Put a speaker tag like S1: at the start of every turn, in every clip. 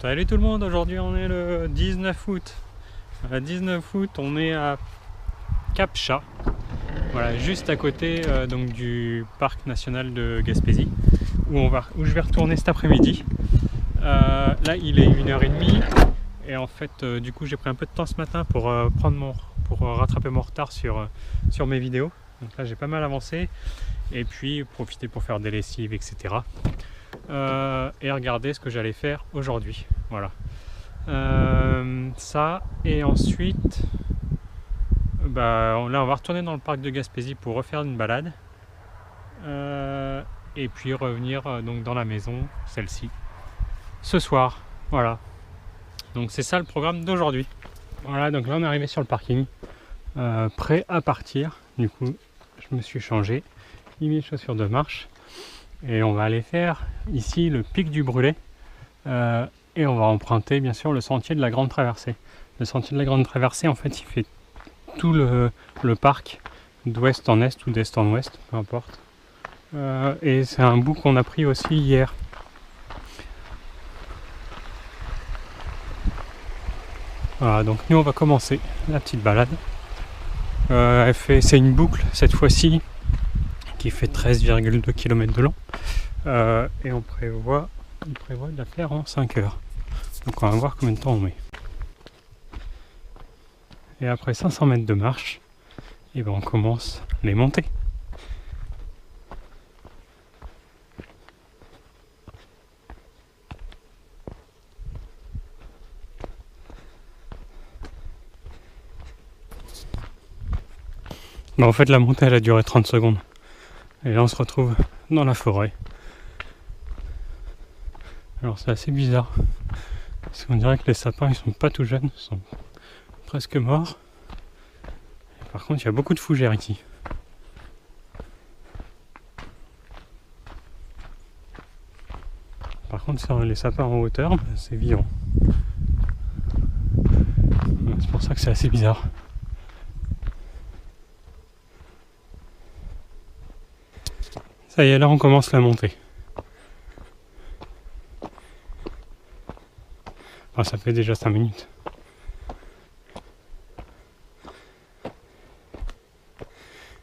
S1: Salut tout le monde, aujourd'hui on est le 19 août. Le 19 août, on est à Cap Chat, voilà, juste à côté donc du parc national de Gaspésie, où je vais retourner cet après-midi. Là il est 1h30 et en fait du coup j'ai pris un peu de temps ce matin pour rattraper mon retard sur mes vidéos. Donc là j'ai pas mal avancé et puis profiter pour faire des lessives, etc. Et regarder ce que j'allais faire aujourd'hui. Voilà. Ça, et ensuite là on va retourner dans le parc de Gaspésie pour refaire une balade et puis revenir donc dans la maison, celle-ci, ce soir. Voilà, donc c'est ça le programme d'aujourd'hui. Voilà, donc là on est arrivé sur le parking, prêt à partir. Du coup je me suis changé, mis mes chaussures de marche et on va aller faire ici le pic du Brûlé, et on va emprunter bien sûr le sentier de la Grande Traversée. Le sentier de la Grande Traversée, en fait, il fait tout le parc d'ouest en est ou d'est en ouest, peu importe. Et c'est un bout qu'on a pris aussi hier. Voilà, donc nous on va commencer la petite balade. C'est une boucle cette fois-ci qui fait 13,2 km de long, et on prévoit de la faire en 5 heures. Donc on va voir combien de temps on met. Et après 500 mètres de marche, et on commence les montées. En fait la montée elle a duré 30 secondes. Et là on se retrouve dans la forêt. Alors c'est assez bizarre, parce qu'on dirait que les sapins ils sont pas tout jeunes, ils sont presque morts. Et par contre il y a beaucoup de fougères ici. Par contre sur les sapins en hauteur, c'est vivant. C'est pour ça que c'est assez bizarre. Ça y est, là on commence la montée. Enfin, ça fait déjà 5 minutes.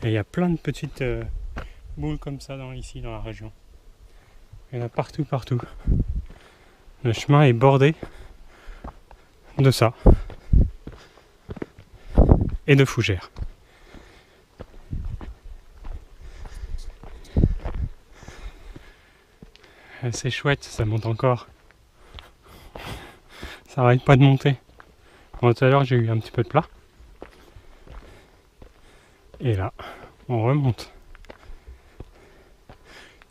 S1: Et il y a plein de petites boules comme ça ici dans la région. Il y en a partout. Le chemin est bordé de ça. Et de fougères. C'est chouette, ça monte encore. Ça arrête pas de monter. Bon, tout à l'heure j'ai eu un petit peu de plat. Et là, on remonte.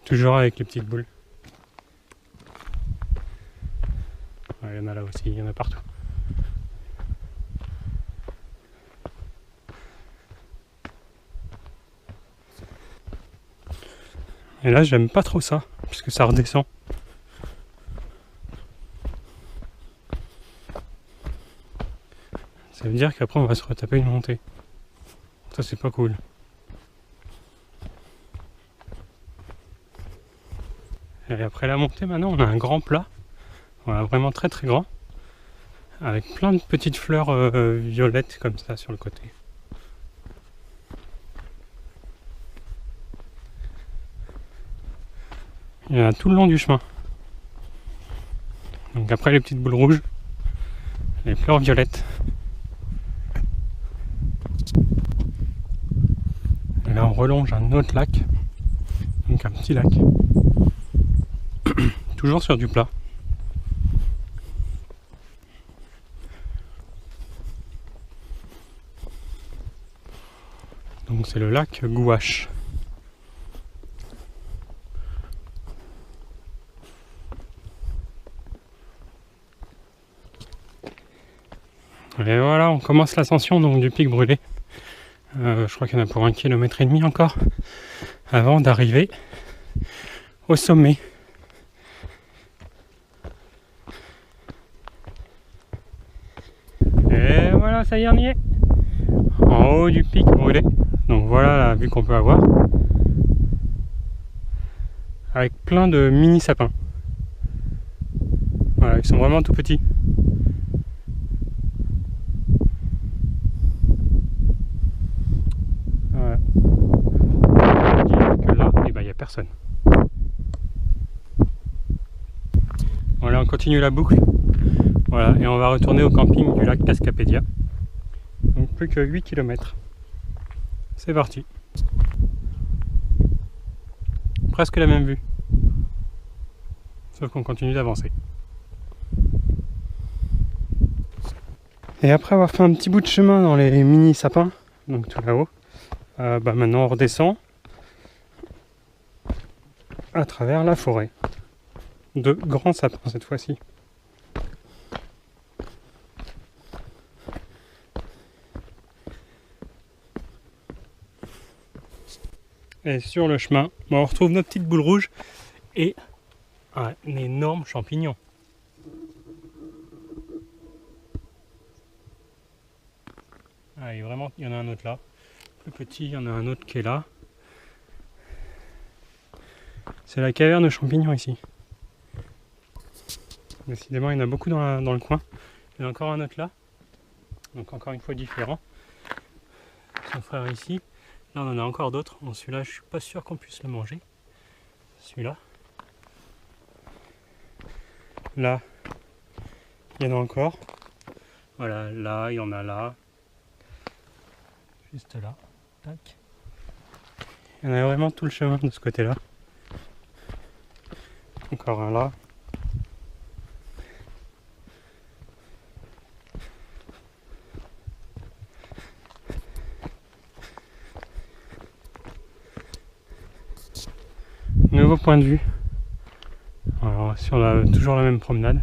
S1: Toujours avec les petites boules. Il y en a là aussi, il y en a partout. Et là j'aime pas trop ça, puisque ça redescend. Ça veut dire qu'après on va se retaper une montée. Ça c'est pas cool. Et après la montée maintenant on a un grand plat. Voilà, vraiment très très grand. Avec plein de petites fleurs violettes comme ça sur le côté. Il y en a tout le long du chemin. Donc après les petites boules rouges, les fleurs violettes. Et là on relonge un autre lac, donc un petit lac. Toujours sur du plat. Donc c'est le lac Gouache. Et voilà, on commence l'ascension donc du pic Brûlé. Je crois qu'il y en a pour 1,5 km encore avant d'arriver au sommet. Et voilà, ça y est, on y est. En haut du pic Brûlé. Donc voilà la vue qu'on peut avoir. Avec plein de mini sapins. Voilà, ils sont vraiment tout petits. Voilà. On dit que là, et ben, il n'y a personne. Voilà, on continue la boucle. Voilà, et on va retourner au camping du lac Cascapédia. Donc plus que 8 km. C'est parti. Presque la même vue. Sauf qu'on continue d'avancer. Et après avoir fait un petit bout de chemin dans les mini sapins, donc tout là-haut, maintenant on redescend à travers la forêt. De grands sapins cette fois-ci. Et sur le chemin, on retrouve notre petite boule rouge et un énorme champignon. Ah, et vraiment, il y en a un autre là. Plus petit, il y en a un autre qui est là. C'est la caverne de champignons ici. Décidément, il y en a beaucoup dans le coin. Il y en a encore un autre là. Donc encore une fois différent. Son frère ici. Là, on en a encore d'autres. Bon, celui-là, je suis pas sûr qu'on puisse le manger. Celui-là. Là, il y en a encore. Voilà, là, il y en a là. Juste là. Tac. Il y en a vraiment tout le chemin de ce côté-là. Encore un là. Nouveau point de vue. Alors, si on a toujours la même promenade.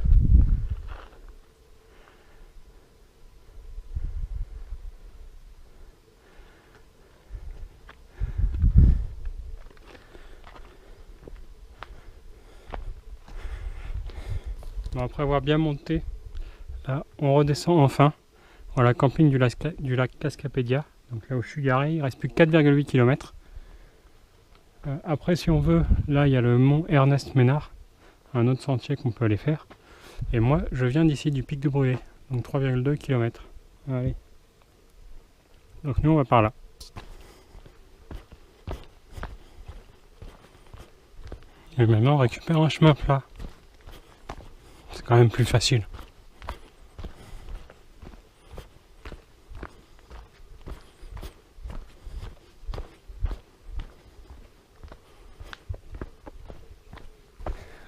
S1: Bon, après avoir bien monté, là, on redescend enfin. Voilà, camping du lac Cascapédia. Donc là où je suis garé, il reste plus que 4,8 km. Après, si on veut, là il y a le mont Ernest Ménard, un autre sentier qu'on peut aller faire. Et moi, je viens d'ici du pic de Brûlé, donc 3,2 km. Allez. Donc nous, on va par là. Et maintenant, on récupère un chemin plat. C'est quand même plus facile.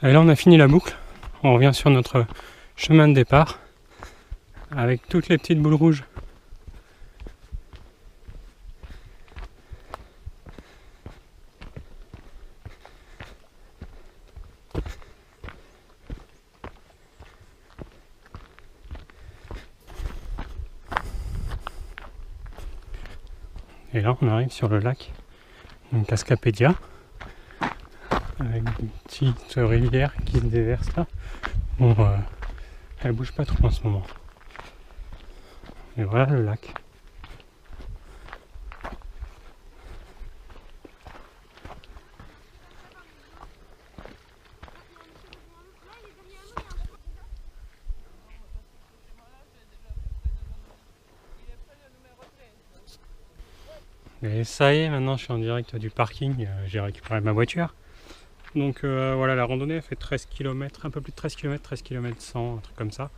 S1: Et là, on a fini la boucle. On revient sur notre chemin de départ avec toutes les petites boules rouges. Et là, on arrive sur le lac Cascapédia, avec une petite rivière qui se déverse là. Bon, elle bouge pas trop en ce moment. Et voilà le lac. Et ça y est, maintenant je suis en direct du parking, j'ai récupéré ma voiture. Donc voilà, la randonnée a fait 13 km, un peu plus de 13 km, 13 km 100, un truc comme ça.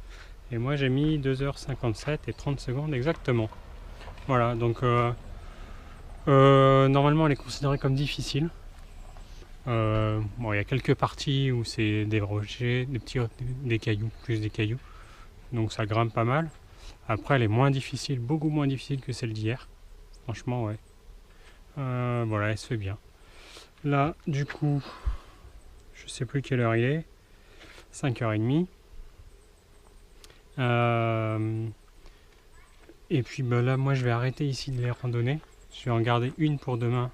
S1: Et moi j'ai mis 2h57 et 30 secondes exactement. Voilà, donc normalement elle est considérée comme difficile. Bon, il y a quelques parties où c'est des rochers, des cailloux, plus des cailloux. Donc ça grimpe pas mal. Après elle est moins difficile, beaucoup moins difficile que celle d'hier. Franchement ouais. Voilà, elle se fait bien. Là, du coup, je sais plus quelle heure il est. 5h30. Et puis là, moi, je vais arrêter ici de les randonner. Je vais en garder une pour demain,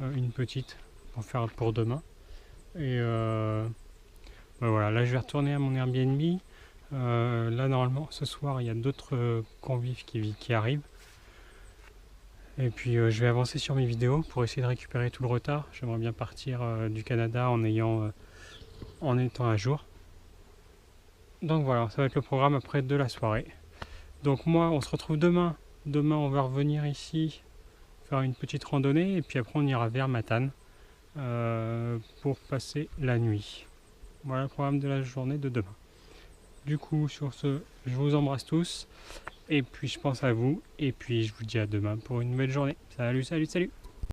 S1: une petite, pour faire pour demain. Et voilà, là, je vais retourner à mon Airbnb. Là, normalement, ce soir, il y a d'autres convives qui arrivent. Et puis je vais avancer sur mes vidéos pour essayer de récupérer tout le retard. J'aimerais bien partir du Canada en étant à jour. Donc voilà, ça va être le programme après de la soirée. Donc moi, on se retrouve demain. Demain, on va revenir ici, faire une petite randonnée, et puis après, on ira vers Matane pour passer la nuit. Voilà le programme de la journée de demain. Du coup, sur ce, je vous embrasse tous, et puis je pense à vous, et puis je vous dis à demain pour une nouvelle journée. Salut, salut, salut!